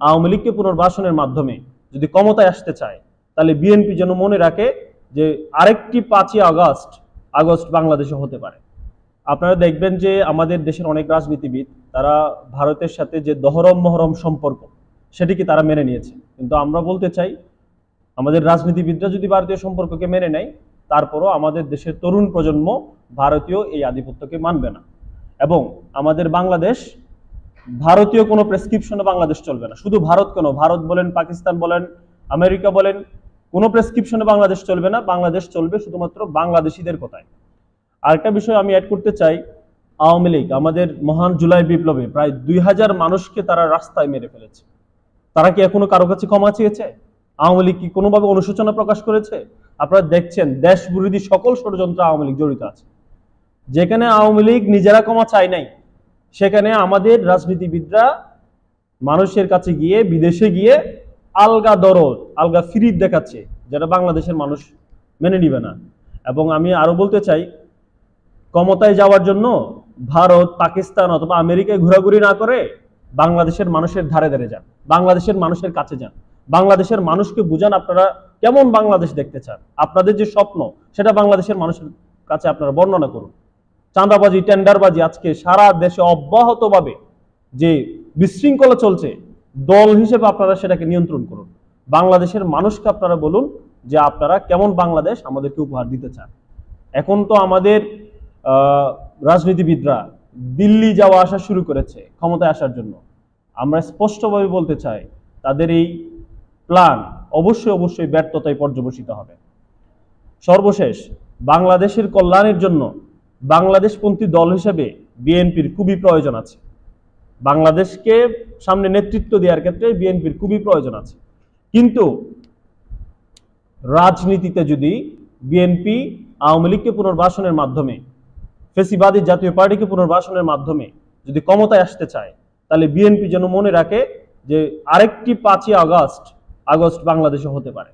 আওয়ামী লীগকে পুনর্বাসনের মাধ্যমে যদি ক্ষমতায় আসতে চায়, তাহলে বিএনপি যেন মনে রাখে যে আরেকটি 5ই আগস্ট বাংলাদেশে হতে পারে। আপনারা দেখবেন যে আমাদের দেশের অনেক রাজনীতিবিদ তারা ভারতের সাথে যে দহরম মহরম সম্পর্ক সেটিকে তারা মেনে নিয়েছে, কিন্তু আমরা বলতে চাই আমাদের রাজনীতিবিদরা যদি ভারতীয় সম্পর্ককে মেনে নেয়, তারপরও আমাদের দেশের তরুণ প্রজন্ম ভারতীয় এই আধিপত্যকে মানবে না। এবং আমাদের বাংলাদেশ ভারতীয় কোনো প্রেসক্রিপশনে বাংলাদেশ চলবে না। শুধু ভারত কেন, ভারত বলেন, পাকিস্তান বলেন, আমেরিকা বলেন, কোনো প্রেসক্রিপশনে বাংলাদেশ চলবে না। বাংলাদেশ চলবে শুধুমাত্র বাংলাদেশিদের কথায়। আরেকটা বিষয় আমি অ্যাড করতে চাই, আওয়ামী লীগ আমাদের মহান জুলাই বিপ্লবে প্রায় 2000 মানুষকে তারা রাস্তায় মেরে ফেলেছে। তারা কি এখনো কারো কাছে ক্ষমা চেয়েছে? আওয়ামী লীগ কি কোনোভাবে অনুশোচনা প্রকাশ করেছে? আপনারা দেখছেন দেশ বিরোধী সকল ষড়যন্ত্র আওয়ামী লীগ জড়িত আছে। যেখানে আওয়ামী লীগ নিজেরা ক্ষমা চায় নাই, সেখানে আমাদের রাজনীতিবিদরা মানুষের কাছে গিয়ে, বিদেশে গিয়ে আলগা দরদ, আলগা ফিরিত দেখাচ্ছে, যেটা বাংলাদেশের মানুষ মেনে নিবে না। এবং আমি আরো বলতে চাই, ক্ষমতায় যাওয়ার জন্য ভারত, পাকিস্তান অথবা আমেরিকায় ঘোরাঘুরি না করে বাংলাদেশের মানুষের ধারে ধারে যান, বাংলাদেশের মানুষের কাছে যান, বাংলাদেশের মানুষকে বুঝান আপনারা কেমন বাংলাদেশ দেখতে চান। আপনাদের যে স্বপ্ন সেটা বাংলাদেশের মানুষের কাছে আপনারা বর্ণনা করুন। চাঁদাবাজি, টেন্ডারবাজি আজকে সারা দেশে অব্যাহতভাবে যে বিশৃঙ্খলা চলছে, দল হিসেবে আপনারা সেটাকে নিয়ন্ত্রণ করুন। বাংলাদেশের মানুষকে আপনারা বলুন যে আপনারা কেমন বাংলাদেশ আমাদেরকে উপহার দিতে চান। এখন তো আমাদের রাজনীতিবিদরা দিল্লি যাওয়া আসা শুরু করেছে ক্ষমতায় আসার জন্য। আমরা স্পষ্টভাবে বলতে চাই, তাদের এই প্ল্যান অবশ্যই ব্যর্থতায় পর্যবসিত হবে। সর্বশেষ, বাংলাদেশের কল্যাণের জন্য বাংলাদেশপন্থী দল হিসেবে বিএনপির খুবই প্রয়োজন আছে। বাংলাদেশকে সামনে নেতৃত্ব দেওয়ার ক্ষেত্রে বিএনপির খুবই প্রয়োজন আছে। কিন্তু রাজনীতিতে যদি বিএনপি আওয়ামী লীগকে পুনর্বাসনের মাধ্যমে, ফেসিবাদী জাতীয় পার্টিকে পুনর্বাসনের মাধ্যমে যদি ক্ষমতায় আসতে চায়, তাহলে বিএনপি যেন মনে রাখে যে আরেকটি 5ই আগস্ট বাংলাদেশে হতে পারে।